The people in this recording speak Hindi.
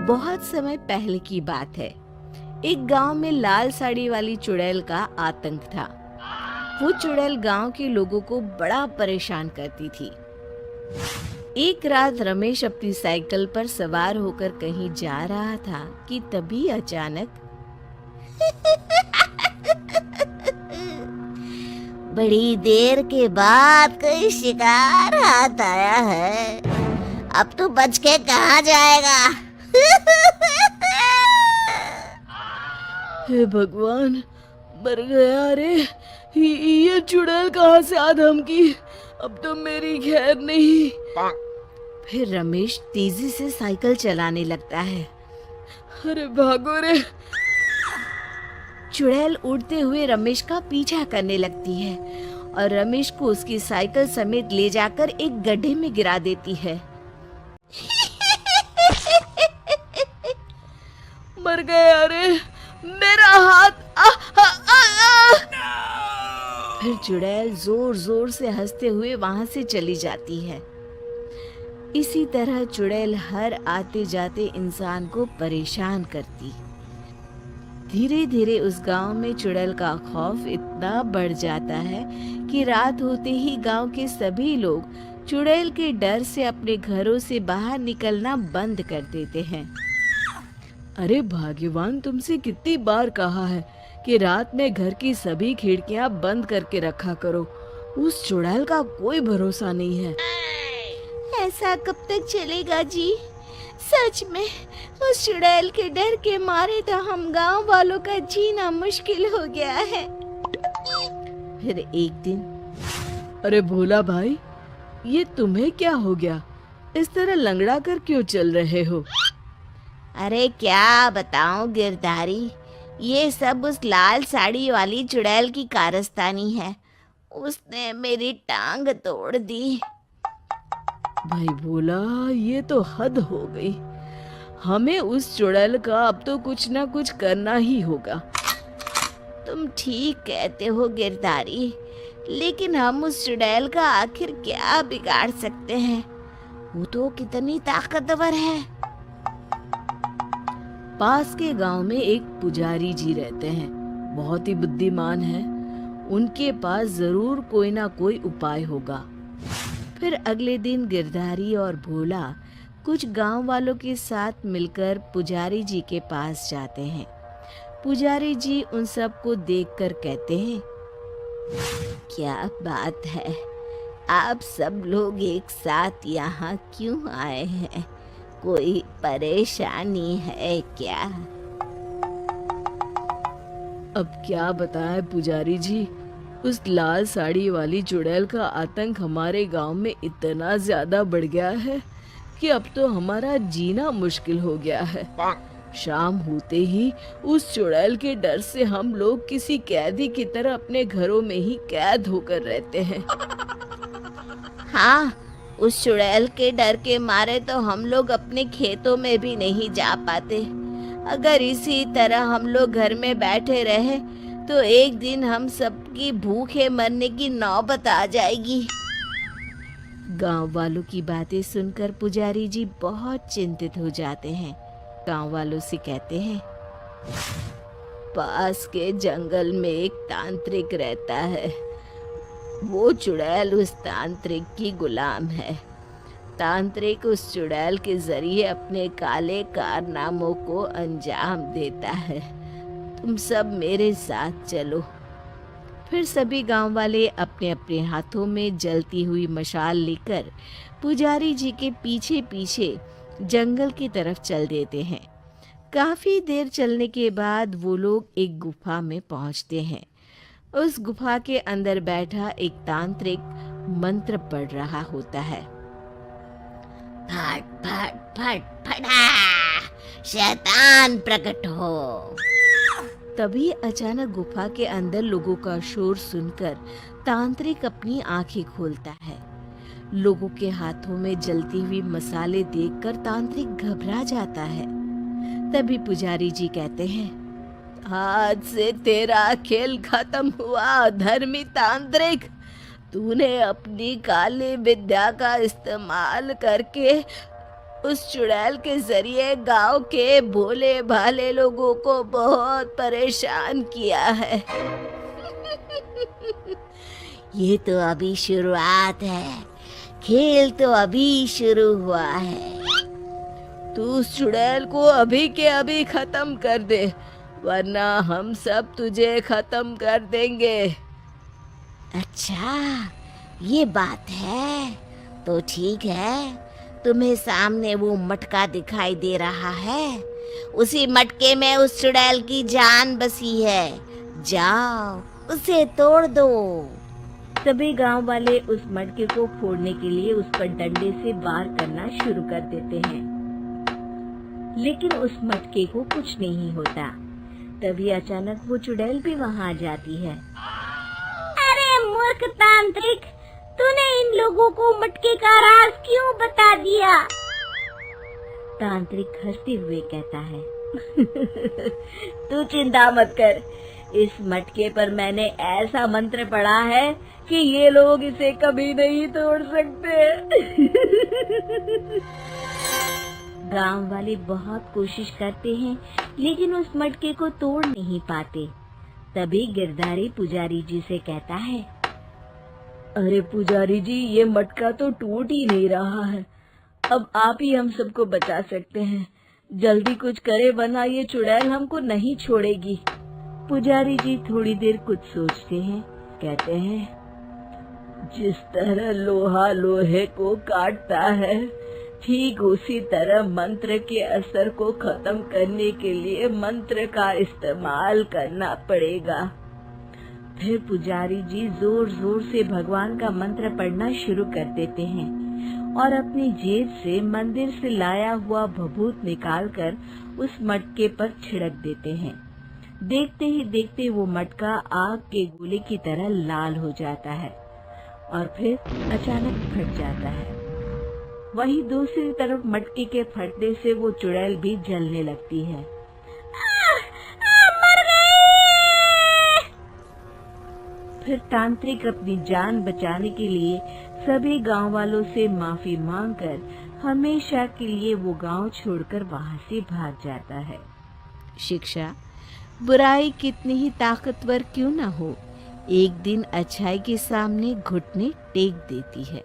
बहुत समय पहले की बात है। एक गांव में लाल साड़ी वाली चुड़ैल का आतंक था। वो चुड़ैल गांव के लोगों को बड़ा परेशान करती थी। एक रात रमेश अपनी साइकिल पर सवार होकर कहीं जा रहा था कि तभी अचानक बड़ी देर के बाद कोई शिकार हाथ आया है। अब तो बच के कहाँ जाएगा? हे भगवान, मर गया रे। ये चुड़ैल कहाँ से आ धमकी? अब तो मेरी खैर नहीं। फिर रमेश तेजी से साइकिल चलाने लगता है। अरे भागो रे। चुड़ैल उड़ते हुए रमेश का पीछा करने लगती है और रमेश को उसकी साइकिल समेत ले जाकर एक गड्ढे में गिरा देती है। मर गया रे, मेरा हाथ। फिर चुड़ैल जोर जोर से हंसते हुए वहां से चली जाती है। इसी तरह चुड़ैल हर आते जाते इंसान को परेशान करती। धीरे धीरे उस गांव में चुड़ैल का खौफ इतना बढ़ जाता है कि रात होते ही गांव के सभी लोग चुड़ैल के डर से अपने घरों से बाहर निकलना बंद कर देते हैं। अरे भाग्यवान, तुमसे कितनी बार कहा है कि रात में घर की सभी खिड़कियां बंद करके रखा करो। उस चुड़ैल का कोई भरोसा नहीं है। ऐसा कब तक चलेगा जी? सच में उस चुड़ैल के डर के मारे तो हम गांव वालों का जीना मुश्किल हो गया है। फिर एक दिन, अरे भोला भाई, ये तुम्हें क्या हो गया? इस तरह लंगड़ा कर क्यों चल रहे हो? अरे क्या बताऊं गिरधारी, ये सब उस लाल साड़ी वाली चुड़ैल की कारस्तानी है। उसने मेरी टांग तोड़ दी। भाई भोला, ये तो हद हो गई। हमें उस चुड़ैल का अब तो कुछ ना कुछ करना ही होगा। तुम ठीक कहते हो गिरधारी, लेकिन हम उस चुड़ैल का आखिर क्या बिगाड़ सकते हैं? वो तो कितनी ताकतवर है। पास के गांव में एक पुजारी जी रहते हैं, बहुत ही बुद्धिमान हैं। उनके पास जरूर कोई ना कोई उपाय होगा। फिर अगले दिन गिरधारी और भोला कुछ गांव वालों के साथ मिलकर पुजारी जी के पास जाते हैं। पुजारी जी उन सबको देखकर कहते हैं, क्या बात है, आप सब लोग एक साथ यहाँ क्यों आए हैं? कोई परेशानी है क्या? अब क्या बताएं पुजारी जी, उस लाल साड़ी वाली चुड़ैल का आतंक हमारे गांव में इतना ज्यादा बढ़ गया है कि अब तो हमारा जीना मुश्किल हो गया है। शाम होते ही उस चुड़ैल के डर से हम लोग किसी कैदी की तरह अपने घरों में ही कैद होकर रहते हैं। हाँ, उस चुड़ैल के डर के मारे तो हम लोग अपने खेतों में भी नहीं जा पाते। अगर इसी तरह हम लोग घर में बैठे रहे तो एक दिन हम सबकी भूखे मरने की नौबत आ जाएगी। गांव वालों की बातें सुनकर पुजारी जी बहुत चिंतित हो जाते हैं। गांव वालों से कहते हैं, पास के जंगल में एक तांत्रिक रहता है। वो चुड़ैल उस तांत्रिक की गुलाम है। तांत्रिक उस चुड़ैल के जरिए अपने काले कारनामों को अंजाम देता है। तुम सब मेरे साथ चलो। फिर सभी गांव वाले अपने अपने हाथों में जलती हुई मशाल लेकर पुजारी जी के पीछे पीछे जंगल की तरफ चल देते हैं। काफी देर चलने के बाद वो लोग एक गुफा में पहुंचते हैं। उस गुफा के अंदर बैठा एक तांत्रिक मंत्र पढ़ रहा होता है। फट फट फट फटा, शैतान प्रकट हो। तभी अचानक गुफा के अंदर लोगों का शोर सुनकर तांत्रिक अपनी आंखें खोलता है। लोगों के हाथों में जलती हुई मसाले देखकर तांत्रिक घबरा जाता है। तभी पुजारी जी कहते हैं, आज से तेरा खेल खत्म हुआ धर्मी तांत्रिक। तूने अपनी काली विद्या का इस्तेमाल करके उस चुड़ैल के जरिए गांव के भोले भाले लोगों को बहुत परेशान किया है। ये तो अभी शुरुआत है, खेल तो अभी शुरू हुआ है। तू उस चुड़ैल को अभी के अभी खत्म कर दे, वरना हम सब तुझे खत्म कर देंगे। अच्छा, ये बात है तो ठीक है। तुम्हें सामने वो मटका दिखाई दे रहा है, उसी मटके में उस चुड़ैल की जान बसी है। जाओ उसे तोड़ दो। सभी गांव वाले उस मटके को फोड़ने के लिए उस पर डंडे से वार करना शुरू कर देते हैं, लेकिन उस मटके को कुछ नहीं होता। तभी अचानक वो चुड़ैल भी वहां आ जाती है। अरे मूर्ख तांत्रिक, तूने इन लोगों को मटके का राज क्यों बता दिया? तांत्रिक हंसते हुए कहता है, तू चिंता मत कर, इस मटके पर मैंने ऐसा मंत्र पढ़ा है कि ये लोग इसे कभी नहीं तोड़ सकते। गांव वाले बहुत कोशिश करते हैं, लेकिन उस मटके को तोड़ नहीं पाते। तभी गिरधारी पुजारी जी से कहता है, अरे पुजारी जी, ये मटका तो टूट ही नहीं रहा है। अब आप ही हम सबको बचा सकते हैं। जल्दी कुछ करे, वरना ये चुड़ैल हमको नहीं छोड़ेगी। पुजारी जी थोड़ी देर कुछ सोचते हैं, कहते हैं, जिस तरह लोहा लोहे को काटता है, ठीक उसी तरह मंत्र के असर को खत्म करने के लिए मंत्र का इस्तेमाल करना पड़ेगा। फिर पुजारी जी जोर जोर से भगवान का मंत्र पढ़ना शुरू कर देते हैं और अपनी जेब से मंदिर से लाया हुआ भभूत निकालकर उस मटके पर छिड़क देते हैं। देखते ही देखते वो मटका आग के गोले की तरह लाल हो जाता है और फिर अचानक फट जाता है। वहीं दूसरी तरफ मटके के फटने से वो चुड़ैल भी जलने लगती है। मर गए! फिर तांत्रिक अपनी जान बचाने के लिए सभी गांव वालों से माफी मांगकर हमेशा के लिए वो गांव छोड़कर वहां से भाग जाता है। शिक्षा: बुराई कितनी ही ताकतवर क्यों न हो, एक दिन अच्छाई के सामने घुटने टेक देती है।